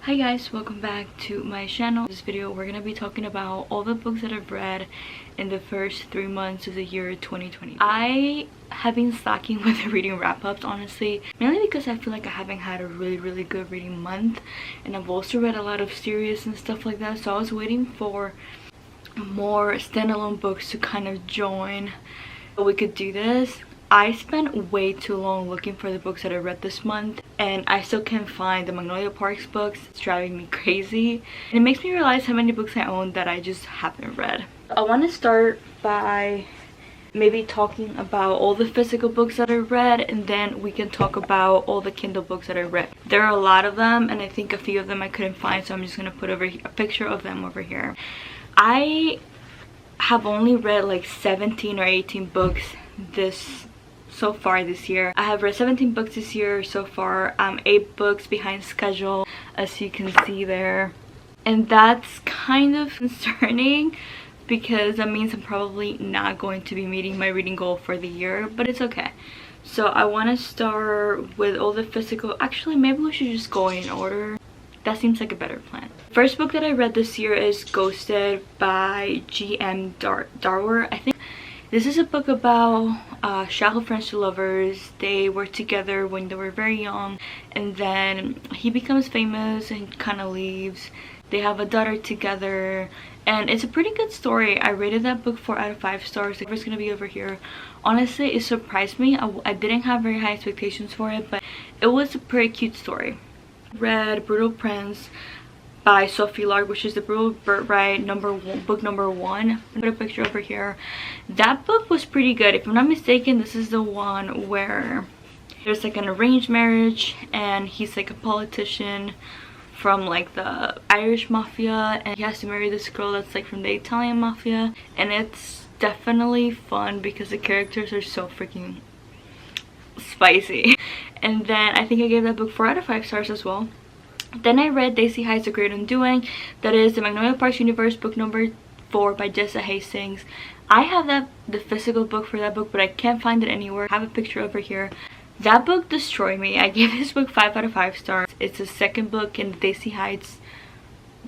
Hi guys, welcome back to my channel. In this video we're gonna be talking about all the books that I've read in the first 3 months of the year 2020. I have been slacking with reading wrap-ups, honestly, mainly because I feel like I haven't had a really good reading month, and I've also read a lot of series and stuff like that, so I was waiting for more standalone books to kind of join so we could do this. I spent way too long looking for the books that I read this month, and I still can't find the Magnolia Parks books. It's driving me crazy, and it makes me realize how many books I own that I just haven't read. I want to start by maybe talking about all the physical books that I read, and then we can talk about all the Kindle books that I read. There are a lot of them, and I think a few of them I couldn't find, so I'm just gonna put over a picture of them over here. I have only read like 17 or 18 books so far this year. I have read 17 books this year so far. I'm 8 books behind schedule, as you can see there, and that's kind of concerning because that means I'm probably not going to be meeting my reading goal for the year, but it's okay. So I want to start with all the physical. Actually, maybe we should just go in order. That seems like a better plan. First book that I read this year is Ghosted by G.M. Darwer. I think this is a book about childhood friends to lovers. They were together when they were very young, and then he becomes famous and kind of leaves. They have a daughter together, and it's a pretty good story. I rated that book 4 out of 5 stars. The cover's gonna be over here. Honestly, it surprised me. I didn't have very high expectations for it, but it was a pretty cute story. Read Brutal Prince by Sophie Lark, which is the Brutal Birthright book number 1. Put a picture over here. That book was pretty good. If I'm not mistaken, this is the one where there's like an arranged marriage, and he's like a politician from like the Irish mafia, and he has to marry this girl that's like from the Italian mafia, and it's definitely fun because the characters are so freaking spicy. And then I think I gave that book 4 out of 5 stars as well. Then I read Daisy Hyde's A Great Undoing. That is the Magnolia Parks universe, book number 4 by Jessa Hastings. I have the physical book for that book, but I can't find it anywhere. I have a picture over here. That book destroyed me. I gave this book 5 out of 5 stars. It's the second book in Daisy Hyde's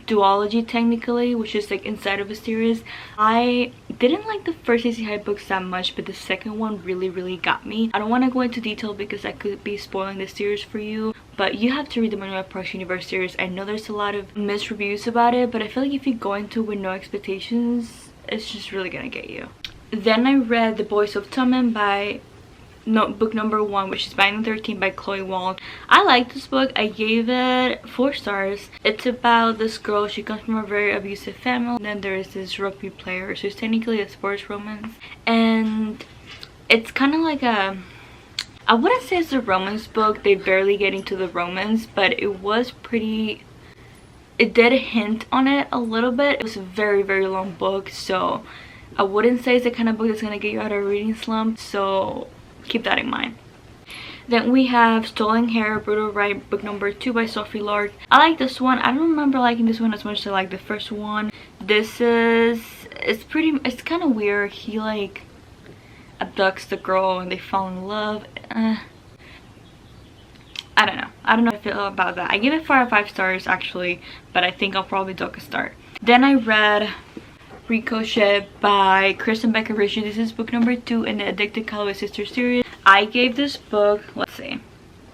duology, technically, which is like inside of a series. I didn't like the first Daisy Hyde books that much, but the second one really got me. I don't want to go into detail because I could be spoiling the series for you, but you have to read the Magnolia Parks universe series. I know there's a lot of mixed reviews about it, but I feel like if you go into it with no expectations, it's just really gonna get you. Then I read The Boys of Tummen by book number 1, which is Binding 13 by Chloe Wald. I like this book. I gave it 4 stars. It's about this girl. She comes from a very abusive family, and then there is this rugby player, so it's technically a sports romance, and it's kind of like a, I wouldn't say it's a romance book. They barely get into the romance, but it was pretty, it did hint on it a little bit. It was a very long book, so I wouldn't say it's the kind of book that's gonna get you out of a reading slump, so keep that in mind. Then we have Stolen Hair, Brutal Right, book number 2 by Sophie Lark. I like this one. I don't remember liking this one as much as I like the first one. This is, it's kind of weird. He like abducts the girl and they fall in love. I don't know how I feel about that. I give it 4 out of 5 stars actually, but I think I'll probably dock a start. Then I read Ricochet by Kristen Becker Ritchie. This is book number 2 in the Addicted Calloway Sisters series. I gave this book, let's see,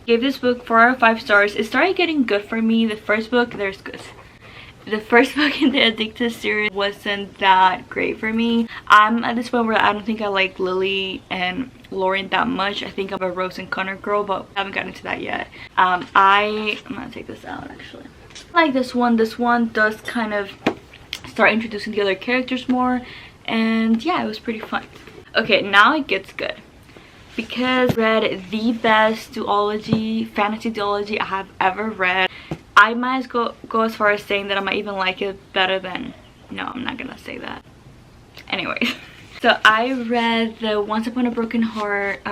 gave this book 4 out of 5 stars. It started getting good for me. The first book, the first book in the Addicted series wasn't that great for me. I'm at this point where I don't think I like Lily and Lauren that much. I think I'm a Rose and Connor girl, but I haven't gotten to that yet. I'm gonna take this out actually. I like this one. This one does kind of start introducing the other characters more, and yeah, it was pretty fun. Okay, now it gets good because I read the best fantasy duology I have ever read. I might as go as far as saying that I might even like it better than, no, I'm not gonna say that. Anyways, so I read the Once Upon a Broken Heart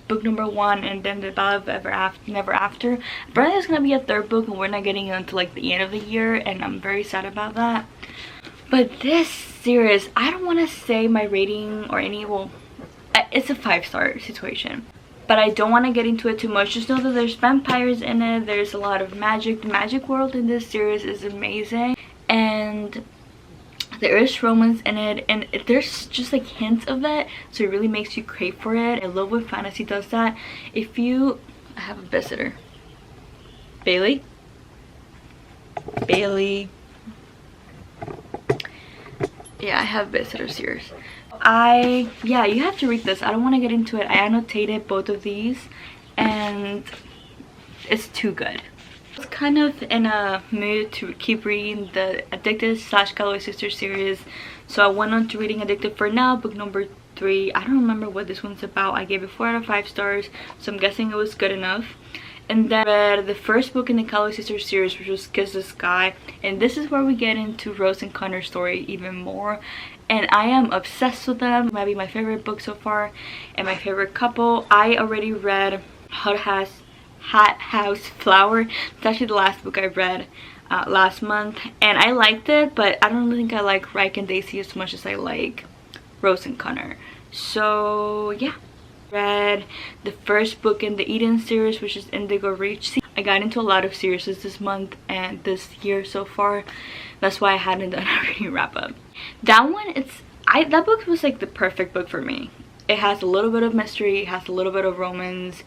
book number 1, and then the Ballad of Never After. Apparently there's gonna be a 3rd book, and we're not getting it until like the end of the year, and I'm very sad about that. But this series, I don't want to say my rating or any, well, it's a 5-star situation. but I don't want to get into it too much. Just know that there's vampires in it, there's a lot of magic. The magic world in this series is amazing, and there is romance in it, and there's just like hints of it, so it really makes you crave for it. I love when fantasy does that. If you... I have a visitor. Bailey? Bailey? Yeah, I have visitors here. Yeah, you have to read this. I don't want to get into it. I annotated both of these, and it's too good. I was kind of in a mood to keep reading the Addicted / Calloway Sisters series, so I went on to reading Addicted for now, book number 3. I don't remember what this one's about. I gave it 4 out of 5 stars, so I'm guessing it was good enough. And then I read the first book in the Calloway Sisters series, which was Kiss the Sky, and this is where we get into Rose and Connor's story even more, and I am obsessed with them. Might be my favorite book so far and my favorite couple. I already read Hot House Flower. It's actually the last book I read last month, and I liked it, but I don't think I like Reich and Daisy as much as I like Rose and Connor. So yeah, read the first book in the Eden series, which is Indigo Reach. I got into a lot of series this month and this year so far. That's why I hadn't done a reading wrap up. That one, that book was like the perfect book for me. It has a little bit of mystery, it has a little bit of romance.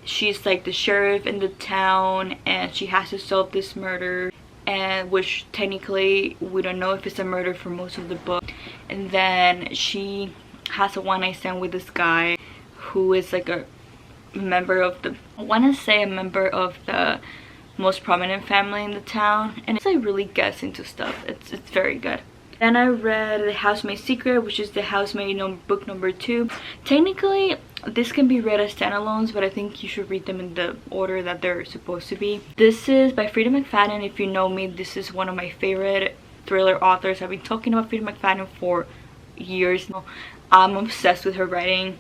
She's like the sheriff in the town, and she has to solve this murder, and which technically we don't know if it's a murder for most of the book. And then she has a one-night stand with this guy who is like a member of the, I want to say a member of the most prominent family in the town, and it's like really gets into stuff. It's very good. Then I read The Housemaid's Secret, which is the Housemaid book number 2. Technically this can be read as standalones, but I think you should read them in the order that they're supposed to be. This is by Frida McFadden. If you know me, this is one of my favorite thriller authors. I've been talking about Frida McFadden for years now. I'm obsessed with her writing.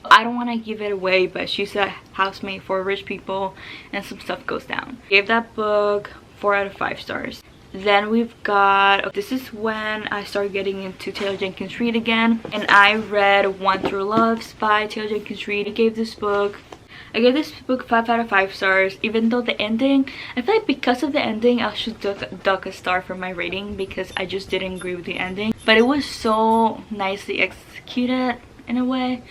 I don't want to give it away, but she's a housemaid for rich people and some stuff goes down. Gave that book 4 out of 5 stars. Then we've got, this is when I started getting into Taylor Jenkins Reid again, and I read One Through Loves by Taylor Jenkins Reid. I gave this book 5 out of 5 stars, even though the ending, I feel like because of the ending I should duck a star from my rating, because I just didn't agree with the ending, but it was so nicely executed in a way.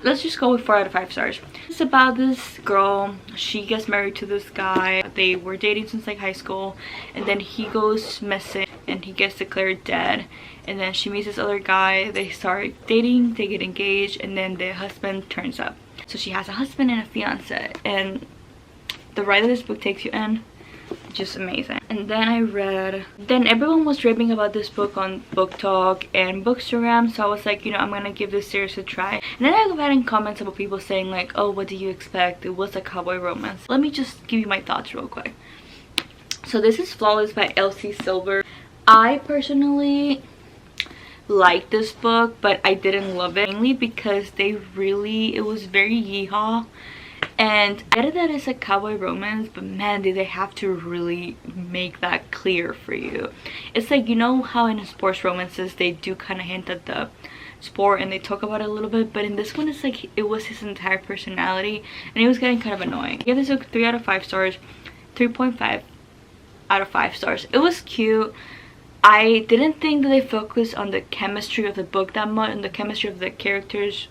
Let's just go with 4 out of 5 stars. It's about this girl. She gets married to this guy. They were dating since like high school, and then he goes missing and he gets declared dead, and then she meets this other guy. They start dating, they get engaged, and then the husband turns up. So she has a husband and a fiance, and the ride that this book takes you in, just amazing. And then everyone was raving about this book on booktok and bookstagram, so I was like, you know, I'm gonna give this series a try. And then I got in comments about people saying like, oh, what do you expect, it was a cowboy romance. Let me just give you my thoughts real quick. So this is Flawless by Elsie Silver. I personally like this book, but I didn't love it, mainly because it was very yeehaw. And I get it that it's a cowboy romance, but man, did they have to really make that clear for you. It's like, you know how in sports romances they do kind of hint at the sport and they talk about it a little bit, but in this one it's like it was his entire personality, and it was getting kind of annoying. I gave this book 3 out of 5 stars, 3.5 out of 5 stars. It was cute. I didn't think that they focused on the chemistry of the book that much, and the chemistry of the characters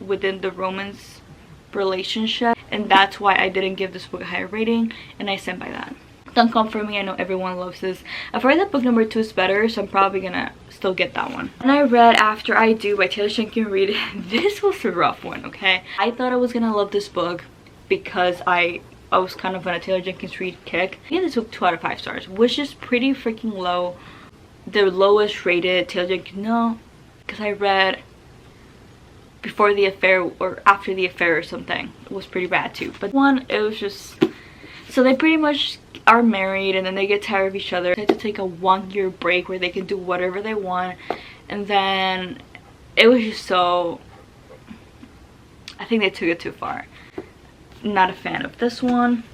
within the romance relationship, and that's why I didn't give this book a higher rating, and I stand by that. Don't come for me, I know everyone loves this. I've heard that book number 2 is better, so I'm probably gonna still get that one. And I read After I Do by Taylor Jenkins Reid. This was a rough one, okay? I thought I was gonna love this book because I was kind of on a Taylor Jenkins Reid kick. I gave this book 2 out of 5 stars, which is pretty freaking low. The lowest rated Taylor Jenkins, no, because I read Before the Affair or After the Affair or something. It was pretty bad too. But one, it was just, so they pretty much are married and then they get tired of each other. They had to take a 1-year break where they can do whatever they want, and then it was just so, I think they took it too far. Not a fan of this one.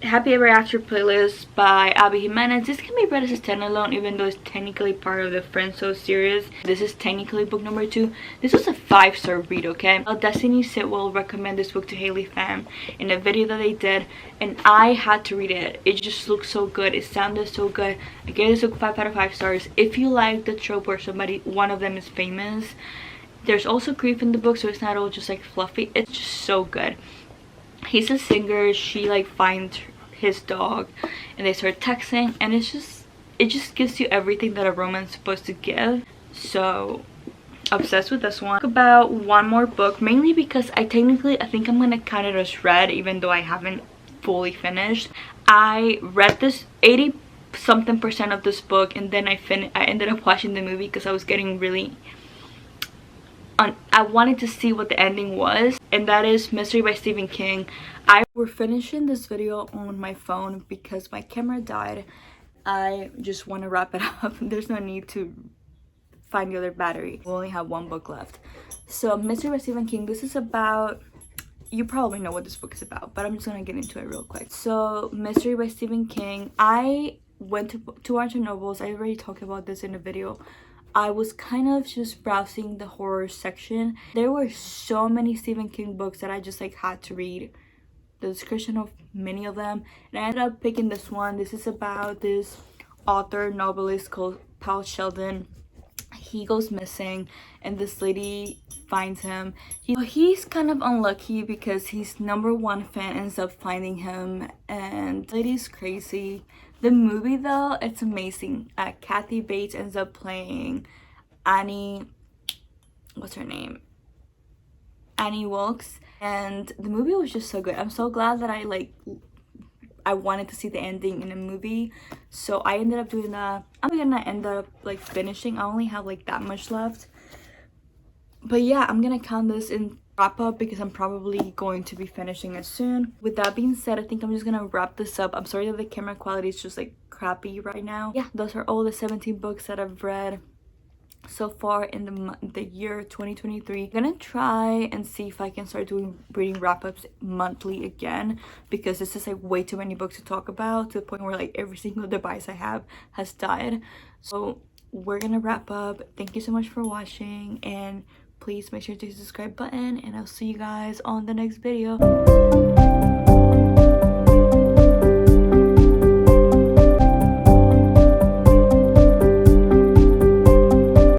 Happy Ever After playlist by Abby Jimenez. This can be read as a standalone, even though it's technically part of the Friendzone series. This is technically book number 2. This was a 5-star read, okay? Destiny Sitwell recommended this book to Haley fam in a video that they did, and I had to read it. It just looked so good. It sounded so good. I gave this book 5 out of 5 stars. If you like the trope where one of them is famous, there's also grief in the book, so it's not all just like fluffy. It's just so good. He's a singer. She like finds his dog and they start texting, and it just gives you everything that a romance is supposed to give. So obsessed with this one. About one more book, mainly because I think I'm gonna count it as read, even though I haven't fully finished. I read this 80 something % of this book, and then I ended up watching the movie because I was getting really I wanted to see what the ending was, and that is Mystery by Stephen King. We're finishing this video on my phone because my camera died. I just want to wrap it up. There's no need to find the other battery. We only have one book left. So Mystery by Stephen King, this is about, you probably know what this book is about, but I'm just gonna get into it real quick. So Mystery by Stephen King, I went to Barnes & Nobles. I already talked about this in a video. I was kind of just browsing the horror section. There were so many Stephen King books that I just like had to read the description of many of them, and I ended up picking this one. This is about this author novelist called Paul Sheldon. He goes missing and this lady finds him. He's kind of unlucky because his #1 fan ends up finding him, and the lady's crazy. The movie though, it's amazing. Kathy Bates ends up playing Annie, what's her name? Annie Wilkes, and the movie was just so good. I'm so glad that I wanted to see the ending in a movie, so I ended up doing that. I'm gonna end up like finishing. I only have like that much left, but yeah, I'm gonna count this in wrap up because I'm probably going to be finishing it soon. With that being said, I think I'm just gonna wrap this up. I'm sorry that the camera quality is just like crappy right now. Yeah, those are all the 17 books that I've read so far in the year 2023. I'm gonna try and see if I can start doing reading wrap-ups monthly again, because this is like way too many books to talk about, to the point where like every single device I have has died. So we're gonna wrap up. Thank you so much for watching, and please make sure to hit the subscribe button, and I'll see you guys on the next video.